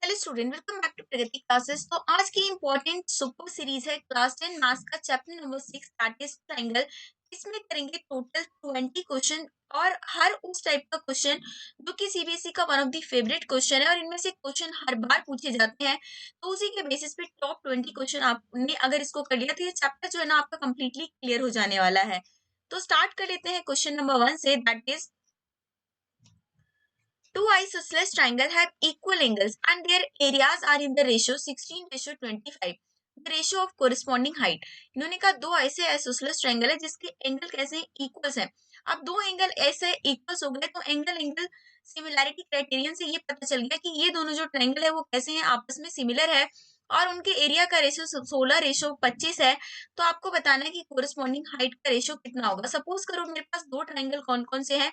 Hello student, welcome back to Pragati classes. तो आज की इम्पोर्टेंट सुपर सीरीज है क्लास 10 मैथ्स का chapter number 6 that is triangle. इसमें करेंगे टोटल 20 क्वेश्चन और हर उस टाइप का क्वेश्चन जो कि सीबीएसई का one of the favourite question है और इनमें से क्वेश्चन हर बार पूछे जाते हैं। तो उसी के बेसिस पे टॉप 20 क्वेश्चन आपने अगर इसको कर लिया तो ये चैप्टर जो है ना आपका कंप्लीटली क्लियर हो जाने वाला है। तो स्टार्ट कर लेते हैं क्वेश्चन नंबर 1 से, that is two isosceles triangles have equal angles and their areas are in the ratio 16:25. The ratio of corresponding height. इन्होंने कहा दो ऐसे isosceles triangle है जिसके एंगल कैसे इक्वल्स हैं। अब दो एंगल ऐसे इक्वल्स हो गए तो एंगल एंगल सिमिलैरिटी क्राइटेरियन से ये पता चल गया कि ये दोनों जो ट्रायंगल है वो कैसे हैं, आपस में सिमिलर है और उनके एरिया का रेशियो 16:25 है। तो आपको बताना है कि कोरिस्पॉन्डिंग हाइट का रेशियो कितना होगा। सपोज करो मेरे पास दो ट्रायंगल कौन कौन से हैं,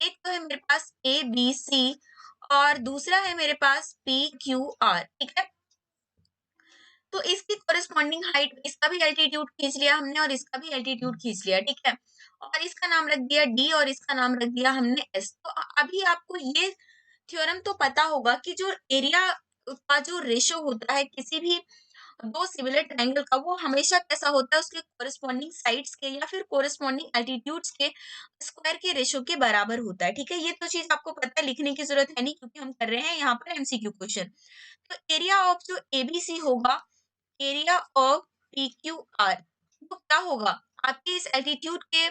एक तो है मेरे पास ए बी सी और दूसरा है मेरे पास पी क्यू आर। ठीक है, तो इसकी कोरिस्पॉन्डिंग हाइट, इसका भी एल्टीट्यूड खींच लिया हमने और इसका भी एल्टीट्यूड खींच लिया। ठीक है, और इसका नाम रख दिया डी और इसका नाम रख दिया हमने एस। तो अभी आपको ये थ्योरम तो पता होगा कि जो एरिया का जो रेशियो होता है किसी भी दो सिमिलर ट्रायंगल का, वो हमेशा कैसा होता है, उसके कोरिस्पॉन्डिंग साइड्स के या फिर कोरिस्पॉन्डिंग एल्टीट्यूड्स के स्क्वायर के रेशियो के बराबर होता है। ठीक है, ये तो चीज आपको पता है, लिखने की जरूरत है नहीं क्योंकि हम कर रहे हैं यहाँ पर एमसीक्यू क्वेश्चन। तो एरिया ऑफ जो एबीसी होगा, area of P Q R, वो क्या होगा, आपके इस एल्टीट्यूड के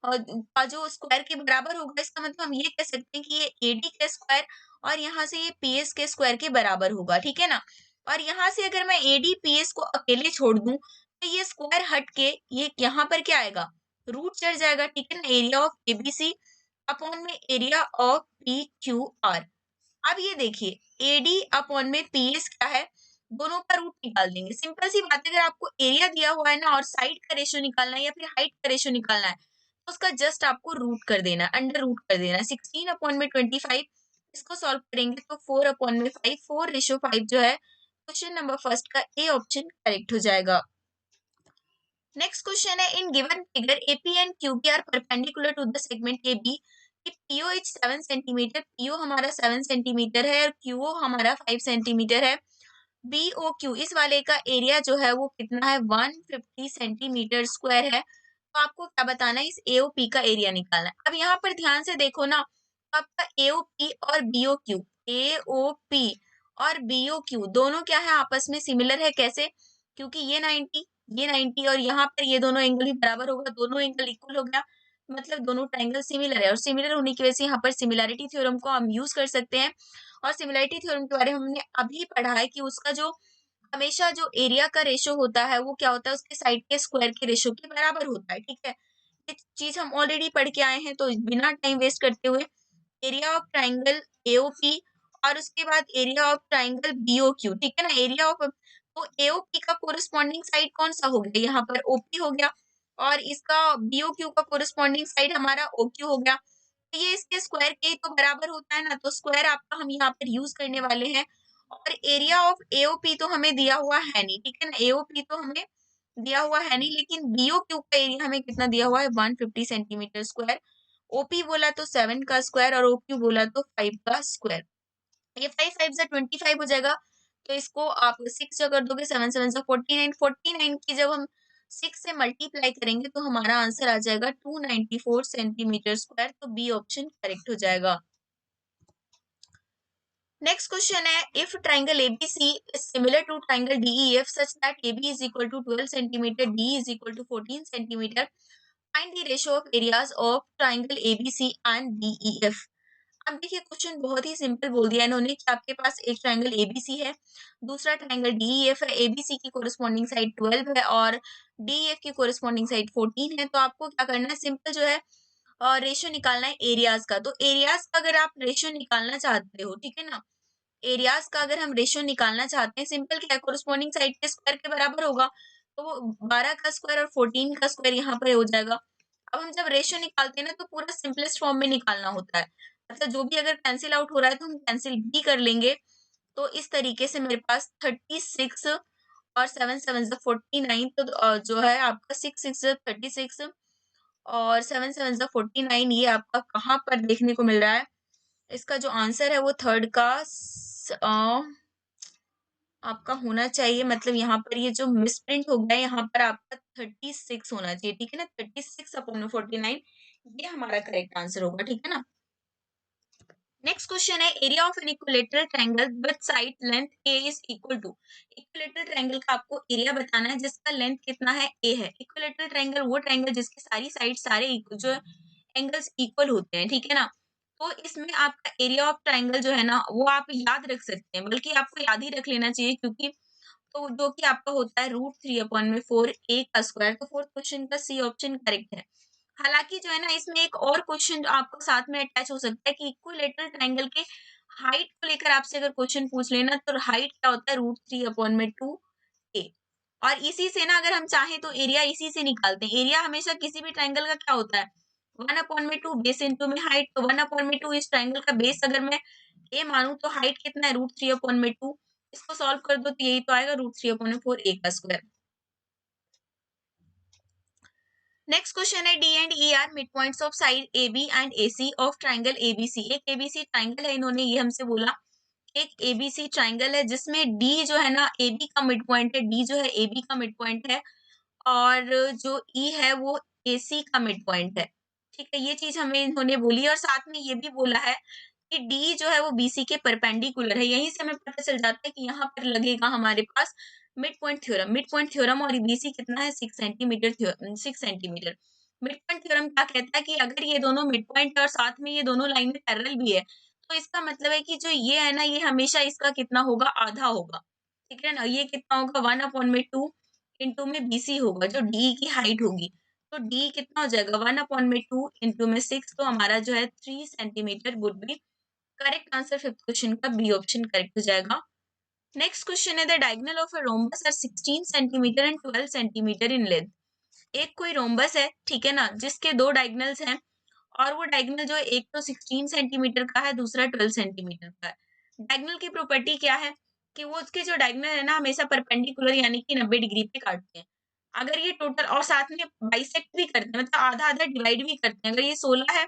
का जो स्क्वायर के बराबर होगा। इसका मतलब हम ये कह सकते हैं कि ये एडी के स्क्वायर और यहाँ से ये पीएस के स्क्वायर के बराबर होगा। ठीक है ना, और यहाँ से अगर मैं एडी पीएस को अकेले छोड़ दूं तो ये स्क्वायर हट के ये यहाँ पर क्या आएगा, रूट चढ़ जाएगा। ठीक है ना, एरिया ऑफ एबीसी अपॉन में area of P Q R. अब ये देखिए एडी अपॉन में पीएस क्या है, दोनों का रूट निकाल देंगे। सिंपल सी बात है, अगर आपको एरिया दिया हुआ है ना और साइड का रेशियो निकालना है या फिर हाइट का रेशियो निकालना है तो उसका जस्ट आपको रूट कर देना, अंडर रूट कर देना। 16 अपॉन में 25, इसको सॉल्व करेंगे तो 4 अपॉन में 5, 4:5 जो है क्वेश्चन नंबर फर्स्ट का ए ऑप्शन करेक्ट हो जाएगा। नेक्स्ट क्वेश्चन है, in given figure AP and QB are perpendicular to the segment AB. PO is 7 centimetre, PO हमारा 7 सेंटीमीटर है और क्यूओ हमारा 5 सेंटीमीटर है। बीओ क्यू इस वाले का एरिया जो है वो कितना है, 150 सेंटीमीटर स्क्वायर है। तो आपको क्या बताना है, इस एओपी का एरिया निकालना है। अब यहाँ पर ध्यान से देखो ना, आपका एओपी और बीओ क्यू, एओपी और बीओ क्यू दोनों क्या है, आपस में सिमिलर है। कैसे, क्योंकि ये 90 और यहाँ पर ये दोनों एंगल भी बराबर होगा, दोनों एंगल इक्वल हो गया, मतलब दोनों ट्रायंगल सिमिलर है और सिमिलर होने की वजह से यहाँ पर सिमिलैरिटी थ्योरम को हम यूज कर सकते हैं। और सिमिलैरिटी थ्योरम के बारे में हमने अभी पढ़ा है कि उसका जो हमेशा जो एरिया का रेशियो होता है वो क्या होता है, उसके साइड के स्क्वायर के रेशियो के बराबर होता है। ठीक है, ये चीज हम ऑलरेडी पढ़ के आए हैं, तो बिना टाइम वेस्ट करते हुए एरिया ऑफ ट्राइंगल एओपी और उसके बाद एरिया ऑफ ट्राइंगल बीओक्यू। ठीक है ना, एरिया ऑफ, तो एओपी का कोरिस्पॉन्डिंग साइड कौन सा हो गया, यहाँ पर ओपी हो गया और इसका बीओक्यू का कोरिस्पॉन्डिंग साइड हमारा ओक्यू हो गया। तो ये इसके स्क्वायर के तो बराबर होता है ना, तो स्क्वायर आपका हम यहाँ पर यूज करने वाले हैं। और एरिया ऑफ एओपी तो हमें दिया हुआ है नहीं, ठीक है ना, एओपी तो हमें दिया हुआ है नहीं, लेकिन बीओक्यू का एरिया हमें कितना दिया हुआ है, 150 सेंटीमीटर स्क्वायर। ओपी बोला तो 7 का स्क्वायर और ओक्यू बोला तो 5 का स्क्वायर। ये 5 5 से 25 हो जाएगा, तो इसको आप 6 से कर दोगे, 7 7 से 49, 49 की जब हम 6 से मल्टीप्लाई करेंगे तो हमारा आंसर आ जाएगा 294 सेंटीमीटर स्क्वायर। तो बी ऑप्शन करेक्ट हो जाएगा। नेक्स्ट क्वेश्चन है, if triangle ABC is similar to triangle DEF such that AB is equal to 12 centimetre, D is equal to 14 centimetre, find the ratio of areas of triangle ABC and DEF. अब देखिए question बहुत ही simple बोल दिया इन्होंने कि आपके पास एक triangle ABC है, दूसरा ट्राइंगल डीईएफ है। एबीसी की कोरिस्पॉन्डिंग साइड 12 है और डीईएफ की कोरिस्पॉन्डिंग साइड 14 है। तो आपको क्या करना है, सिंपल जो है रेशियो निकालना है एरियाज का। तो एरियाज का अगर आप रेशियो निकालना चाहते हो, ठीक है ना, एरियाज का अगर हम रेशियो निकालना चाहते हैं, सिंपल क्या है, कोरिस्पॉन्डिंग साइड के स्क्वायर के बराबर होगा। तो वो 12 का स्क्वायर और 14 का स्क्वायर यहाँ पर हो जाएगा। अब हम जब रेशियो निकालते हैं ना तो पूरा सिंपलेस्ट फॉर्म में निकालना होता है, मतलब जो भी अगर कैंसिल आउट हो रहा है तो हम कैंसिल भी कर लेंगे। तो इस तरीके से मेरे पास 36 और 7 7 49, तो जो है आपका 6 6 36 और 7 7 49, ये आपका कहाँ पर देखने को मिल रहा है, इसका जो आंसर है वो थर्ड का आपका होना चाहिए, मतलब यहाँ पर ये जो मिसप्रिंट हो गया है, यहाँ पर आपका 36 होना चाहिए, ठीक है ना। 36/49 ये हमारा करेक्ट आंसर होगा, ठीक है ना। नेक्स्ट क्वेश्चन है area of an equilateral triangle with side length A is equal to. Equilateral triangle का आपको एरिया बताना है जिसका लेंथ कितना है, ए है। इक्विलेटरल ट्रायंगल वो ट्रायंगल जिसकी सारी साइड सारे जो एंगल्स इक्वल होते हैं, ठीक है ना। तो इसमें आपका एरिया ऑफ ट्रायंगल जो है ना वो आप याद रख सकते हैं, बल्कि आपको याद ही रख लेना चाहिए, क्योंकि तो जो कि आपका होता है √3/4 a का स्क्वायर। तो फोर्थ क्वेश्चन का सी ऑप्शन करेक्ट है। हालांकि जो है ना इसमें एक और क्वेश्चन आपको साथ में अटैच हो सकता है कि इक्विलेटरल ट्रायंगल के हाइट को लेकर आपसे अगर क्वेश्चन पूछ लेना, तो हाइट क्या होता है √3/2a। और इसी से ना अगर हम चाहें तो एरिया इसी से निकालते हैं। एरिया हमेशा किसी भी ट्रायंगल का क्या होता है, 1/2 बेस इंटू में हाइट। तो 1/2 इस ट्रायंगल का बेस अगर मैं a मानूं तो हाइट कितना है √3/2। इसको सॉल्व कर दो तो यही तो आएगा √3/4 a का स्क्वायर। नेक्स्ट क्वेश्चन है D and E are mid points of side A B and A C of triangle ABC. एक एबीसी ट्राइंगल है, इन्होंने ये हमसे बोला एक एबीसी ट्राइंगल है जिसमें डी जो है ना ए बी का मिड पॉइंट है, डी जो है ए बी का मिड पॉइंट है, और जो ई है वो ए सी का मिड पॉइंट है, ठीक है। ये चीज हमें इन्होंने बोली, और साथ में ये भी बोला है कि डी जो है वो बीसी के परपेंडिकुलर है। यहीं से हमें पता चल जाता है कि यहाँ पर लगेगा हमारे पास midpoint theorem. Midpoint theorem और बीसी कितना है 6 centimetre, 6 centimetre. Midpoint theorem क्या कहता है कि अगर ये दोनों मिड पॉइंट और साथ में ये दोनों लाइनें पैरेलल भी है, तो इसका मतलब है कि जो ये है ना ये हमेशा इसका कितना होगा, आधा होगा, ठीक है ना। ये कितना होगा 1/2 इंटू में बीसी होगा जो डी की हाइट होगी। तो डी कितना हो जाएगा 1/2 इंटू में 6, तो हमारा जो है 3 centimetre would be correct answer. Fifth question का बी ऑप्शन करेक्ट हो जाएगा। नेक्स्ट क्वेश्चन है the diagonal of a rhombus are 16 centimetre and 12 centimetre in length. एक कोई रोम्बस है, ठीक है ना, जिसके दो डायगोनल्स हैं, और वो डायगोनल जो है एक तो 16 सेंटीमीटर का है, दूसरा 12 सेंटीमीटर का है। डायगोनल की प्रॉपर्टी क्या है कि वो उसके जो डायगोनल है ना हमेशा परपेंडिकुलर यानी कि 90 डिग्री पे काटते हैं। अगर ये टोटल और साथ में बाइसेक्ट भी करते हैं, मतलब आधा आधा डिवाइड भी करते हैं। अगर ये 16 है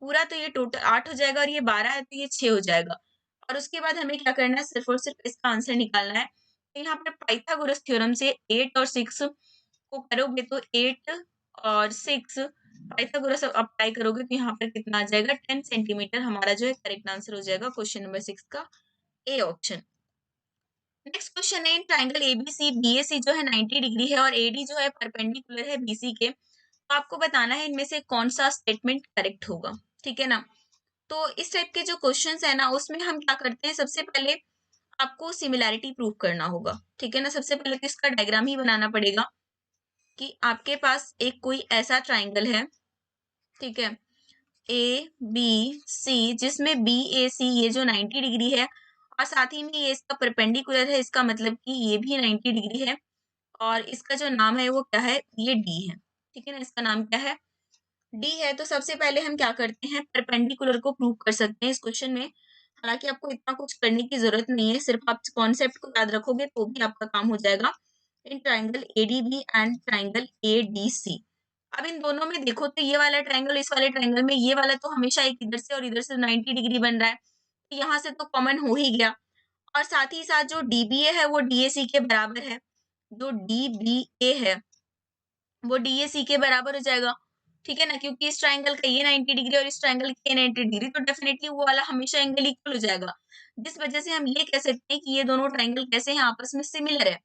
पूरा तो ये टोटल 8 हो जाएगा, और ये 12 है तो ये 6 हो जाएगा। और उसके बाद हमें क्या करना है, सिर्फ और सिर्फ इसका आंसर निकालना है। तो यहाँ पे पाइथागोरस थ्योरम से 8 और 6 को करोगे तो 8 और 6 पाइथागोरस अप्लाई करोगे तो यहाँ पर कितना आ जाएगा 10 सेंटीमीटर। हमारा जो है करेक्ट आंसर हो जाएगा क्वेश्चन नंबर 6 का ए ऑप्शन। नेक्स्ट क्वेश्चन है इन ट्राइंगल एबीसी बीएसी जो है 90 डिग्री है और एडी जो है परपेंडिकुलर है बीसी के, तो आपको बताना है इनमें से कौन सा स्टेटमेंट करेक्ट होगा, ठीक है ना। तो इस टाइप के जो क्वेश्चंस है ना उसमें हम क्या करते हैं, सबसे पहले आपको सिमिलैरिटी प्रूव करना होगा, ठीक है ना। सबसे पहले तो इसका डायग्राम ही बनाना पड़ेगा कि आपके पास एक कोई ऐसा ट्राइंगल है, ठीक है, ए बी सी, जिसमें बी ए सी ये जो 90 डिग्री है, और साथ ही में ये इसका परपेंडिकुलर है, इसका मतलब कि ये भी 90 डिग्री है, और इसका जो नाम है वो क्या है, ये डी है, ठीक है ना। इसका नाम क्या है, डी है। तो सबसे पहले हम क्या करते हैं, परपेंडिकुलर को प्रूव कर सकते हैं इस क्वेश्चन में। हालांकि आपको इतना कुछ करने की जरूरत नहीं है, सिर्फ आप कॉन्सेप्ट को याद रखोगे तो भी आपका काम हो जाएगा। In triangle ADB and triangle ADC, अब इन दोनों में देखो तो ये वाला ट्राइंगल इस वाले ट्राइंगल में ये वाला तो हमेशा एक इधर से और इधर से 90 डिग्री बन रहा है, तो यहाँ से तो कॉमन हो ही गया। और साथ ही साथ जो डीबीए है वो डीएसी के बराबर है, जो डीबीए है वो डीएसी के बराबर हो जाएगा, ठीक है ना, क्योंकि इस ट्राइंगल का ये 90 डिग्री और इस ट्राइंगल का ये 90 डिग्री, तो डेफिनेटली वो वाला हमेशा एंगल इक्वल हो जाएगा। जिस वजह से हम ये कह सकते हैं कि ये दोनों ट्राइंगल कैसे हैं, आपस में सिमिलर है।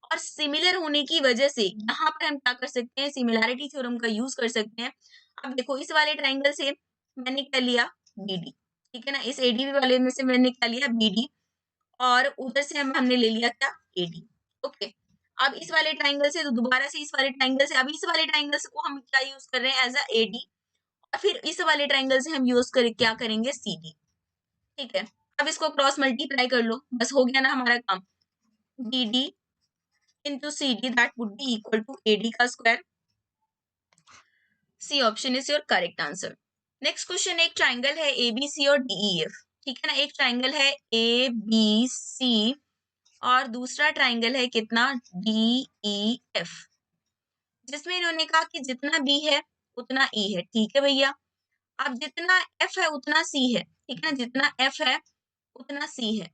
और सिमिलर होने की वजह से यहाँ पर हम क्या कर सकते हैं, सिमिलैरिटी थ्योरम का यूज कर सकते हैं। अब देखो इस वाले ट्राइंगल से मैंने क्या लिया, बीडी, ठीक है ना, इस एडीबी वाले में से मैंने क्या लिया, बीडी, और उधर से हमने ले लिया क्या, एडी, ओके। अब इस वाले ट्राइंगल से तो दोबारा से इस वाले ट्राइंगल से, अब इस वाले ट्राइंगल से को हम क्या यूज कर रहे हैं, एज अ एडी, और फिर इस वाले ट्राइंगल से हम यूज कर क्या करेंगे, सीडी, ठीक है। अब इसको क्रॉस मल्टीप्लाई कर लो, बस हो गया ना हमारा काम, BD into CD that would be equal to AD का square. C option is your correct answer. Next question, एक ट्राइंगल है ABC और DEF, ठीक है ना। एक ट्राइंगल है ABC और दूसरा ट्राइंगल है कितना, DEF, जिसमें इन्होंने कहा कि जितना B है उतना E है, ठीक है भैया। अब जितना F है उतना C है, ठीक है ना, जितना F है उतना C है।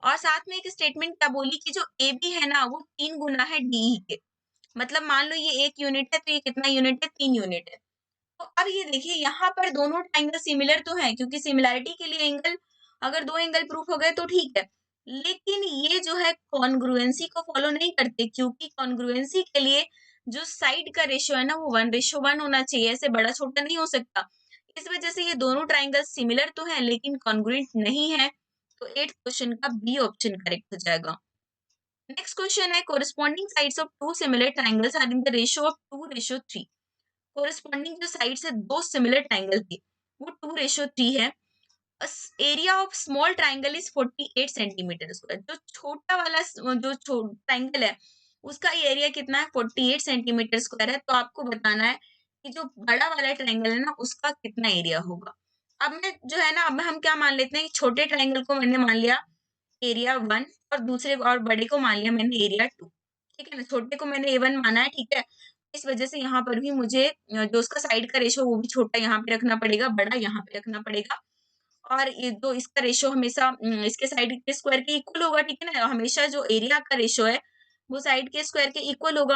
और साथ में एक स्टेटमेंट क्या बोली कि जो ए बी है ना वो 3 गुना है डी के। मतलब मान लो ये 1 यूनिट है तो ये कितना यूनिट है, 3 यूनिट है। तो अब ये देखिए यहाँ पर दोनों ट्राइंगल सिमिलर तो हैं, क्योंकि सिमिलैरिटी के लिए एंगल, अगर 2 एंगल प्रूफ हो गए तो ठीक है, लेकिन ये जो है कॉन्ग्रुएंसी को फॉलो नहीं करते, क्योंकि कॉन्ग्रुएंसी के लिए जो साइड का रेशियो है ना वो 1:1 होना चाहिए, ऐसे बड़ा छोटा नहीं हो सकता। इस वजह से ये दोनों ट्राइंगल सिमिलर तो हैं लेकिन कॉन्ग्रुएंट नहीं है, तो 8th क्वेश्चन का बी ऑप्शन करेक्ट हो जाएगा। नेक्स्ट क्वेश्चन है, corresponding sides of two similar triangles are in the ratio of 2:3। Corresponding जो साइड्स है दो सिमिलर ट्राइंगल की वो 2:3 है। Area of small triangle is 48 centimetre square. जो छोटा वाला जो ट्राइंगल है उसका एरिया कितना है, 48 सेंटीमीटर स्क्वायर है। तो आपको बताना है कि जो बड़ा वाला ट्राइंगल है ना उसका कितना एरिया होगा। अब मैं जो है ना, अब हम क्या मान लेते हैं कि छोटे ट्राइंगल को मैंने मान लिया एरिया 1 और दूसरे और बड़े को मान लिया मैंने एरिया 2। ठीक है ना, छोटे को मैंने A1 माना है, ठीक है। इस वजह से यहाँ पर भी मुझे जो उसका साइड का रेशियो वो भी छोटा यहाँ पे रखना पड़ेगा, बड़ा यहाँ पे रखना पड़ेगा। और ये जो इसका रेशियो हमेशा इसके साइड के स्क्वायर के इक्वल होगा, ठीक है ना। हमेशा जो एरिया का रेशियो है वो साइड के स्क्वायर के इक्वल होगा।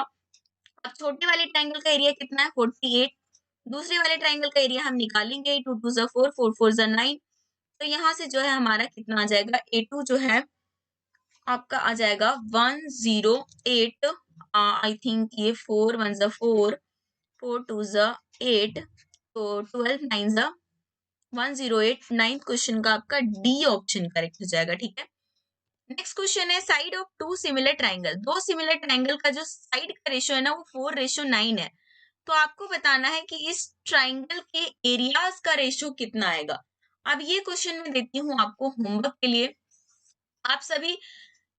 अब छोटे वाले ट्राइंगल का एरिया कितना है, 48। दूसरे वाले ट्राइंगल का एरिया हम निकालेंगे, 2 2 ज़ा 4, 4 4 ज़ा 9। तो यहाँ से जो है हमारा कितना आ जाएगा, A2 जो है आपका आ जाएगा 108। आई थिंक ये 4 1 ज़ा 4, 4 2 ज़ा 8, तो 12 9 ज़ा 108। 9th क्वेश्चन का आपका डी ऑप्शन करेक्ट हो जाएगा, ठीक है। नेक्स्ट क्वेश्चन है, side of two similar triangle. दो सिमिलर ट्राइंगल का जो साइड का रेशियो है ना वो 4:9 है। तो आपको बताना है कि इस ट्राइंगल के एरियाज का रेशियो कितना आएगा। अब ये क्वेश्चन मैं देती हूँ आपको होमवर्क के लिए। आप सभी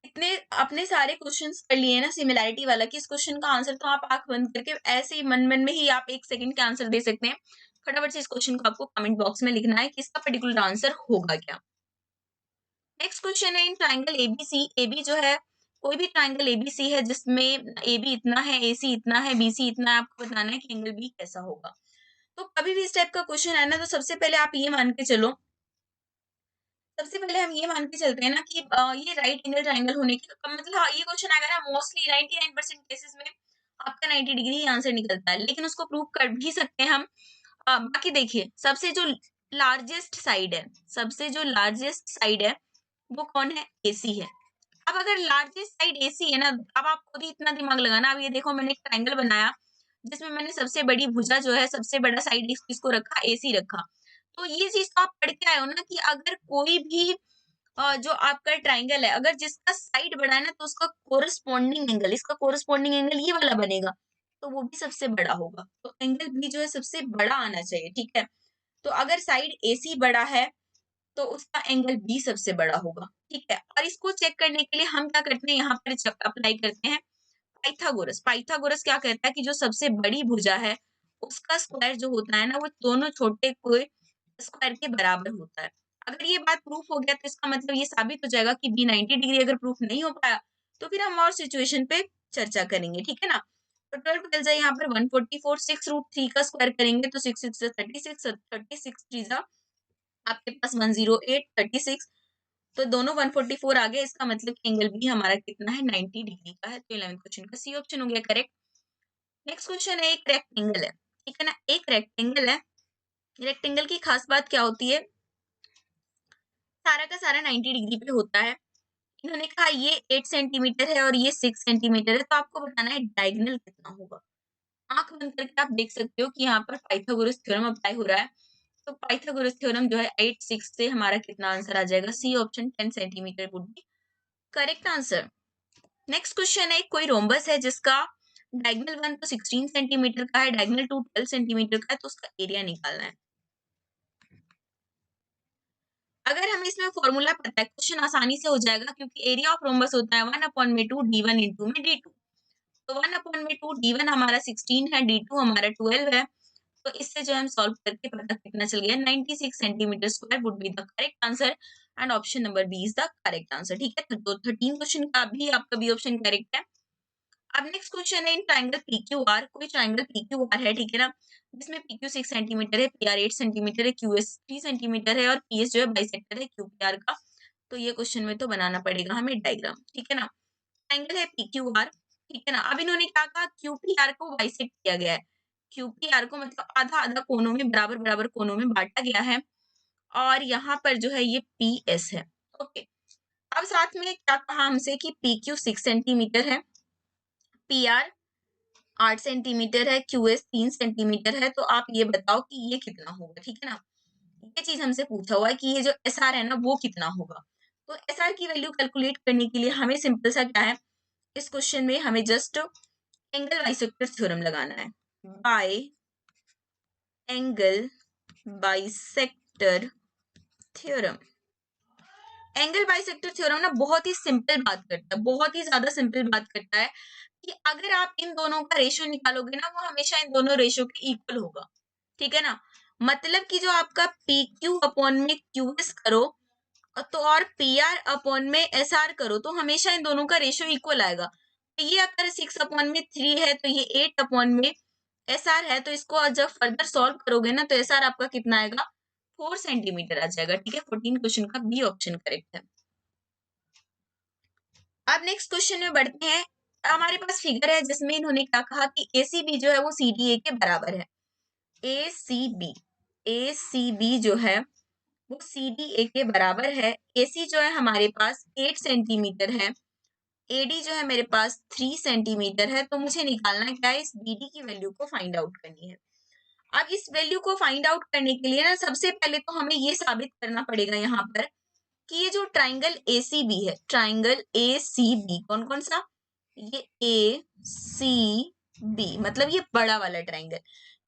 इतने अपने सारे क्वेश्चंस कर लिए ना सिमिलैरिटी वाला कि इस क्वेश्चन का आंसर तो आप आंख बंद करके ऐसे ही मन मन में ही आप 1 सेकंड के आंसर दे सकते हैं। फटाफट से इस क्वेश्चन को आपको कमेंट बॉक्स में लिखना है कि इसका पर्टिकुलर आंसर होगा क्या। नेक्स्ट क्वेश्चन है, इन ट्राइंगल एबीसी, एबी जो है कोई भी ट्राइंगल एबीसी है जिसमें एबी इतना है, एसी इतना है, बीसी इतना है, आपको बताना है कि एंगल बी कैसा होगा। तो कभी भी इस टाइप का क्वेश्चन है ना तो सबसे पहले आप ये मान के चलो, सबसे पहले हम ये मान के चलते हैं ना कि ये राइट एंगल ट्राइंगल होने की मतलब हाँ, ये क्वेश्चन अगर ना मोस्टली 99% केसेस में आपका 90 डिग्री ही आंसर निकलता है, लेकिन उसको प्रूव कर भी सकते हैं हम। बाकी देखिए सबसे जो लार्जेस्ट साइड है, सबसे जो लार्जेस्ट साइड है वो कौन है, एसी है। अब अगर लार्जेस्ट साइड एसी है ना, अब आप खुद ही इतना दिमाग लगाना। अब ये देखो मैंने एक ट्रायंगल बनाया जिसमें मैंने सबसे बड़ी भुजा जो है, सबसे बड़ा साइड इसको रखा, एसी रखा। तो ये चीज तो आप पढ़ के आए हो ना कि अगर कोई भी जो आपका ट्राइंगल है अगर जिसका साइड बड़ा है ना तो उसका कोरस्पॉन्डिंग एंगल, इसका कोरस्पॉन्डिंग एंगल ये वाला बनेगा, तो वो भी सबसे बड़ा होगा। तो एंगल भी जो है सबसे बड़ा आना चाहिए, ठीक है। तो अगर साइड एसी बड़ा है तो उसका एंगल बी सबसे बड़ा होगा, ठीक है। और इसको चेक करने के लिए हम क्या करते हैं, यहाँ पर अप्लाई करते हैं पाइथागोरस। पाइथागोरस क्या कहता है कि जो सबसे बड़ी भुजा है उसका स्क्वायर जो होता है ना वो दोनों छोटे को स्क्वायर के बराबर होता है। अगर ये बात प्रूफ हो गया तो इसका मतलब ये साबित हो जाएगा कि बी 90 डिग्री। अगर प्रूफ नहीं हो पाया तो फिर हम और सिचुएशन पे चर्चा करेंगे, ठीक है ना। तो 12 मिल जाए यहाँ पर 144, 6√3 का स्क्वायर करेंगे तो 6 6 36, 36 3 आपके पास 108, 36। तो दोनों 144 आ गए, इसका मतलब कि एंगल बी हमारा कितना है, 90 डिग्री का है। तो 11th क्वेश्चन का सी ऑप्शन हो गया करेक्ट। नेक्स्ट क्वेश्चन है, एक रेक्टेंगल है, ठीक है ना, एक रेक्टेंगल है। रेक्टेंगल की खास बात क्या होती है, सारा का सारा 90 डिग्री पे होता है। इन्होंने कहा ये 8 सेंटीमीटर है और ये 6 सेंटीमीटर है, तो आपको बताना है डायगोनल कितना होगा। आंख बंद करके आप देख सकते हो कि यहाँ पर पाइथागोरस थ्योरम अप्लाई हो रहा है। तो पाइथागोरस थ्योरम जो है 8 6 से हमारा कितना आंसर आ जाएगा, C option 10 centimetre would be correct answer. Next question है, कोई रोम्बस है जिसका डायगोनल 1 तो 16 सेंटीमीटर का है, डायगोनल 2 12 सेंटीमीटर का है, तो उसका एरिया निकालना है। अगर हमें इसमें फॉर्मूला पता है क्वेश्चन आसानी से हो जाएगा, क्योंकि एरिया ऑफ रोम्बस होता है 1/2 d1 इंटू में d2। तो 1/2 d1 हमारा 16 है, d2 हमारा 12 है। तो इससे जो हम सॉल्व करके पता कितना चल गया, 96 centimetre square would be the correct answer and option number B is the correct answer, ठीक है। तो 13 क्वेश्चन का भी आपका बी ऑप्शन करेक्ट है। अब नेक्स्ट क्वेश्चन है, इन ट्राइंगल PQR, कोई ट्राइंगल PQR है, ठीक है ना, जिसमें PQ 6 सेंटीमीटर है, PR 8 सेंटीमीटर है, QS 3 सेंटीमीटर है और PS जो है बाइसेक्टर है QPR का। तो ये क्वेश्चन में तो बनाना पड़ेगा हमें डायग्राम, ठीक है ना। ट्रायंगल है PQR, ठीक है ना। अब इन्होंने क्या कहा, QPR को बाइसेक्ट किया गया है। QPR को मतलब आधा आधा कोनों में, बराबर बराबर कोनों में बांटा गया है, और यहाँ पर जो है ये PS है। ओके, अब साथ में क्या कहा हमसे कि PQ 6 सेंटीमीटर है, PR 8 सेंटीमीटर है, QS 3 सेंटीमीटर है। तो आप ये बताओ कि ये कितना होगा, ठीक है ना। ये चीज हमसे पूछा हुआ है कि ये जो SR है ना वो कितना होगा। तो SR की वैल्यू कैलकुलेट करने के लिए हमें सिंपल सा क्या है, इस क्वेश्चन में हमें जस्ट एंगल बाइसेक्टर थ्योरम लगाना है। Bye angle bisector theorem. Angle bisector theorem ना बहुत ही सिंपल बात करता है, बहुत ही ज्यादा सिंपल बात करता है कि अगर आप इन दोनों का रेशियो निकालोगे ना, वो हमेशा इन दोनों रेशियो के इक्वल होगा, ठीक है ना। मतलब कि जो आपका PQ अपॉन में QS करो तो और PR अपॉन में SR करो तो हमेशा इन दोनों का रेशियो इक्वल आएगा। तो ये अगर 6 अपॉन में 3 है तो ये 8 अपॉन में SR है, तो इसको जब फर्दर सॉल्व करोगे ना तो SR आपका कितना आएगा, 4 सेंटीमीटर आ जाएगा, ठीक है। 14 क्वेश्चन का बी ऑप्शन करेक्ट है। अब नेक्स्ट क्वेश्चन में बढ़ते हैं। हमारे पास फिगर है जिसमें इन्होंने क्या कहा कि ACB जो है वो CDA के बराबर है। ACB जो है वो CDA के बराबर है। AC जो है हमारे पास 8 सेंटीमीटर है, AD जो है मेरे पास 3 सेंटीमीटर है। तो मुझे निकालना है क्या है, इस BD की वैल्यू को फाइंड आउट करनी है। अब इस वैल्यू को फाइंड आउट करने के लिए ना सबसे पहले तो हमें ये साबित करना पड़ेगा यहाँ पर कि ये जो ट्राइंगल ACB है, ट्राइंगल ACB कौन कौन सा, ये ACB मतलब ये बड़ा वाला ट्राइंगल,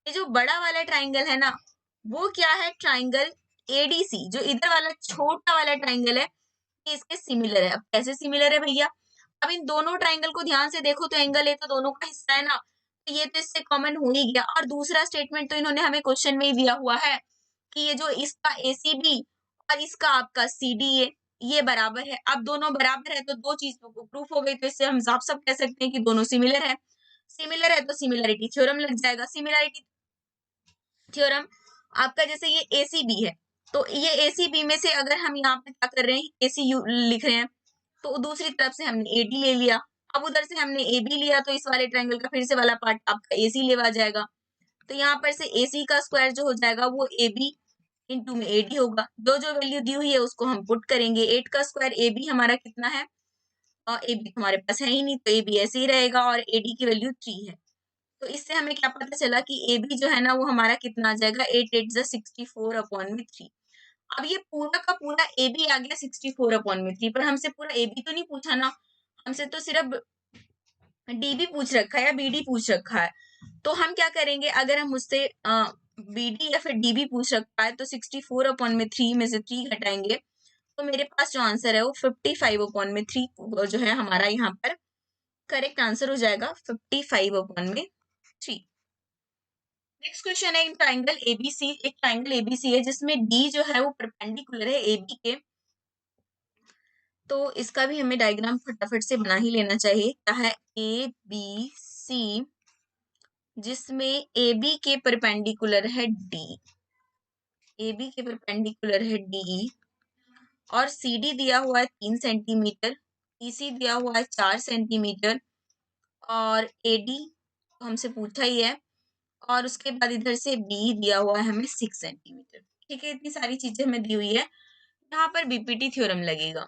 ये जो बड़ा वाला ट्राइंगल है ना वो क्या है, ट्राइंगल ADC, जो इधर वाला छोटा वाला ट्राइंगल है ये इसके सिमिलर है। अब कैसे सिमिलर है भैया, अब इन दोनों ट्राइंगल को ध्यान से देखो तो एंगल ए तो दोनों का हिस्सा है ना, तो ये तो इससे कॉमन हो ही गया। और दूसरा स्टेटमेंट तो इन्होंने हमें क्वेश्चन में ही दिया हुआ है कि ये जो इसका ACB और इसका आपका CDA ये बराबर है। अब दोनों बराबर है तो दो चीज तो प्रूफ हो गई, तो इससे हम साफ साफ कह सकते हैं कि दोनों सिमिलर है। सिमिलर है तो सिमिलरिटी थ्योरम लग जाएगा। सिमिलरिटी थ्योरम आपका जैसे ये ACB है, तो ये ACB में से अगर हम यहाँ पे क्या कर रहे हैं, ACU लिख रहे हैं, तो दूसरी तरफ से हमने AD ले लिया। अब उधर से हमने AB लिया तो इस वाले ट्रायंगल का फिर से वाला पार्ट आपका AC लेवा जाएगा। तो यहाँ पर से AC का स्क्वायर जो हो जाएगा वो AB इंटू में AD होगा। जो जो वैल्यू दी हुई है उसको हम पुट करेंगे। 8 का स्क्वायर AB हमारा कितना है, और AB हमारे पास है ही नहीं तो AB ऐसे ही रहेगा, और AD की वैल्यू 3 है। तो इससे हमें क्या पता चला कि AB जो है ना वो हमारा कितना आ जाएगा, 8 8 जा 64 अपॉन में 3। अब ये पूरा का पूरा AB आ गया 64 अपॉन में 3, पर हमसे पूरा AB तो नहीं पूछा ना, हमसे तो सिर्फ DB पूछ रखा है या BD पूछ रखा है। तो हम क्या करेंगे, अगर हम मुझसे BD या फिर DB पूछ रखा है तो 64 अपॉन में 3 में से 3 घटाएंगे तो मेरे पास जो आंसर है वो 55 अपॉन में 3 जो है हमारा यहाँ पर करेक्ट आंसर हो जाएगा, 55 अपॉन में 3। नेक्स्ट क्वेश्चन है इन ट्राइंगल ABC, एक ट्राइंगल ABC है जिसमें D जो है वो परपेंडिकुलर है AB के। तो इसका भी हमें डायग्राम फटाफट से बना ही लेना चाहिए। क्या है, ABC जिसमें AB के परपेंडिकुलर है D, AB के परपेंडिकुलर है DE, और CD दिया हुआ है 3 सेंटीमीटर, EC दिया हुआ है 4 सेंटीमीटर, और AD तो हमसे पूछा ही है, और उसके बाद इधर से B दिया हुआ है हमें 6 सेंटीमीटर। ठीक है, इतनी सारी चीजें हमें दी हुई है। यहाँ पर BPT थ्योरम लगेगा।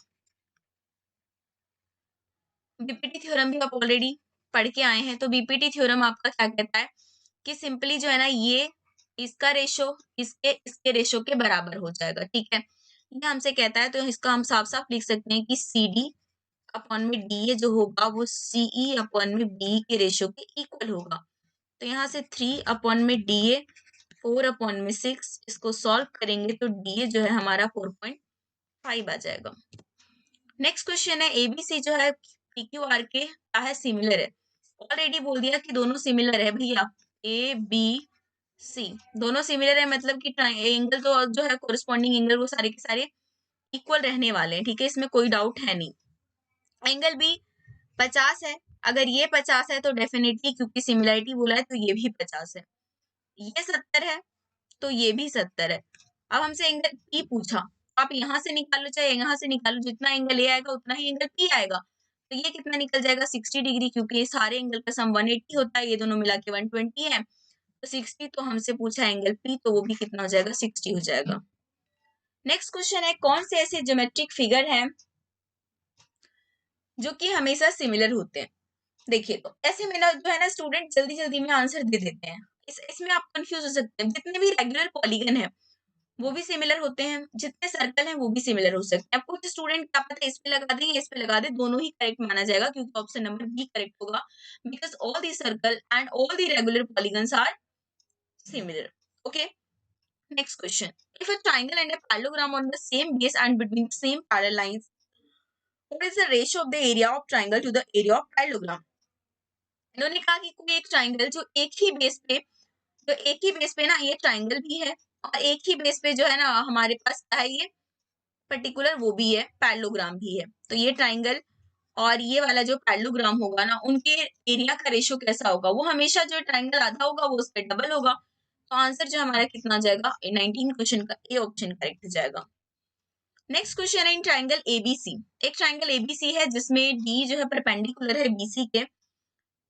BPT थ्योरम भी आप ऑलरेडी पढ़ के आए हैं। तो BPT थ्योरम आपका क्या कहता है कि सिंपली जो है ना ये इसका रेशो इसके रेशो के बराबर हो जाएगा, ठीक है। ये हमसे कहता है तो इसका हम साफ साफ लिख सकते हैं कि CD अपॉन में DA जो होगा वो CE अपॉन में B के रेशो के इक्वल होगा। तो यहाँ से 3 अपॉन में DA 4 अपॉन में 6, इसको सॉल्व करेंगे तो DA जो है हमारा 4.5 आ जाएगा। नेक्स्ट क्वेश्चन है ABC जो है PQR के क्या है, सिमिलर है। ऑलरेडी बोल दिया कि दोनों सिमिलर है भैया, ABC दोनों सिमिलर है मतलब कि एंगल तो जो है कोरिस्पॉन्डिंग एंगल वो सारे के सारे इक्वल रहने वाले हैं, ठीक है, इसमें कोई डाउट है नहीं। एंगल भी 50 है, अगर ये 50 है तो डेफिनेटली क्योंकि सिमिलरिटी बोला है तो ये भी 50 है। ये 70 है तो ये भी 70 है। अब हमसे एंगल P पूछा, आप यहाँ से निकालो चाहे यहाँ से निकालो, जितना एंगल ए आएगा उतना ही एंगल पी आएगा। तो ये कितना निकल जाएगा 60 डिग्री, क्योंकि ये सारे एंगल का सम 180 होता है, ये दोनों मिला के 120 है। तो 60, तो हमसे पूछा एंगल पी, तो वो भी कितना हो जाएगा 60 हो जाएगा। नेक्स्ट क्वेश्चन है, कौन से ऐसे ज्योमेट्रिक फिगर हैं जो कि हमेशा सिमिलर होते हैं। देखिए, तो ऐसे में ना जो है ना स्टूडेंट जल्दी जल्दी में आंसर दे देते हैं, इसमें आप कंफ्यूज हो सकते हैं। जितने भी रेगुलर पॉलीगन है वो भी सिमिलर होते हैं, जितने सर्कल हैं वो भी सिमिलर हो सकते हैं। कुछ स्टूडेंट क्या पता है इस पे लगा दें, इस पे लगा दें, दोनों ही करेक्ट माना जाएगा, क्योंकि ऑप्शन नंबर बी करेक्ट होगा, because all the circle and all the regular polygons are similar. Okay, next question, if a triangle and a parallelogram on the same base and between the same parallel lines, what is the ratio of the area of triangle to the area of parallelogram? इन्होंने कहा कि कोई एक triangle जो एक ही base पे ना ये ट्राइंगल भी है, और एक ही बेस पे जो है ना हमारे पास है ये पर्टिकुलर वो भी है, पैरेललोग्राम भी है। तो ये ट्राइंगल और ये वाला जो पैरेललोग्राम होगा ना, उनके एरिया का रेशियो कैसा होगा? वो हमेशा जो ट्राइंगल आधा होगा वो उसका डबल होगा। तो आंसर जो हमारा कितना जाएगा 19 क्वेश्चन का ए ऑप्शन करेक्ट हो जाएगा। नेक्स्ट क्वेश्चन है इन ट्राइंगल एबीसी। एक ट्राइंगल एबीसी है जिसमें डी जो है परपेंडिकुलर है बीसी के।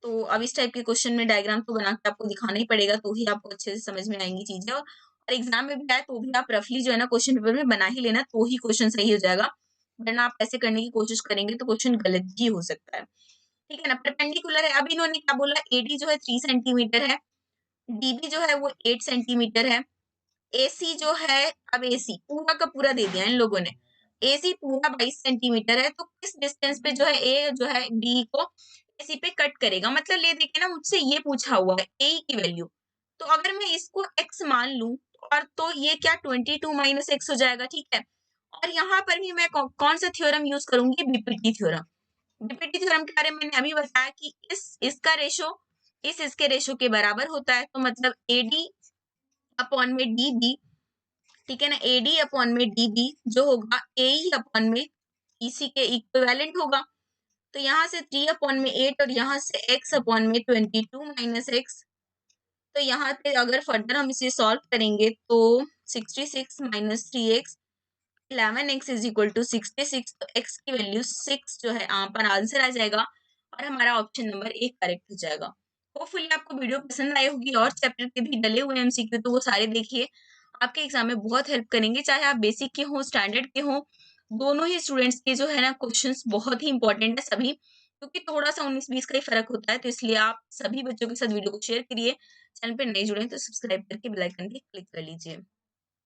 तो अब इस टाइप के क्वेश्चन में डायग्राम तो बना के आपको दिखाना ही पड़ेगा, तो ही आपको अच्छे से समझ में आएंगी चीजें। और एग्जाम में भी आए तो भी आप रफली जो है ना क्वेश्चन पेपर में बना ही लेना, तो ही क्वेश्चन सही हो जाएगा, वरना आप ऐसे करने की कोशिश करेंगे तो क्वेश्चन गलत ही हो सकता है। ठीक है ना, परपेंडिकुलर है। अब इन्होंने क्या बोला, एडी जो है 3 सेंटीमीटर है, डीबी जो है वो 8 सेंटीमीटर है, एसी जो है, अब एसी पूरा का पूरा दे दिया इन लोगों ने, एसी पूरा 22 सेंटीमीटर है। तो किस डिस्टेंस पे जो है ए जो है डी को एसी पे कट करेगा? मतलब ले देखे ना मुझसे ये पूछा हुआ है ए की वैल्यू, तो अगर मैं इसको x मान लूं और तो ये क्या 22 माइनस एक्स हो जाएगा। ठीक है, और यहाँ पर भी मैं कौन सा थ्योरम यूज करूंगी? BPT theorem. बीपीटी थ्योरम के बारे में मैंने अभी बताया कि इसका रेशो इसके रेशो के बराबर होता है, तो मतलब एडी अपॉन में डीबी, ठीक है ना, एडी अपॉन में डीबी जो होगा ए अपॉन में इसी के इक्विवेलेंट होगा। तो यहाँ से 3 अपॉन में 8 और यहाँ से x अपॉन में 22 माइनस एक्स। तो यहाँ पे अगर फर्दर हम इसे सॉल्व करेंगे तो 66 minus 3x 11x is equal to 66। तो x की वैल्यू 6 जो है यहाँ पर आंसर आ जाएगा, और हमारा ऑप्शन नंबर 1 करेक्ट हो जाएगा। होपफुली आपको वीडियो पसंद आई होगी, और चैप्टर के भी डले हुए एमसीक्यू तो वो सारे देखिए, आपके एग्जाम में बहुत हेल्प करेंगे, चाहे आप बेसिक के हो स्टैंडर्ड के हो, दोनों ही स्टूडेंट्स के जो है ना क्वेश्चंस बहुत ही इंपॉर्टेंट है सभी, क्योंकि थोड़ा सा 19-20 का ही फर्क होता है। तो इसलिए आप सभी बच्चों के साथ वीडियो को शेयर करिए, चैनल पे नए जुड़े हैं तो सब्सक्राइब करके बेल आइकन भी क्लिक कर लीजिए।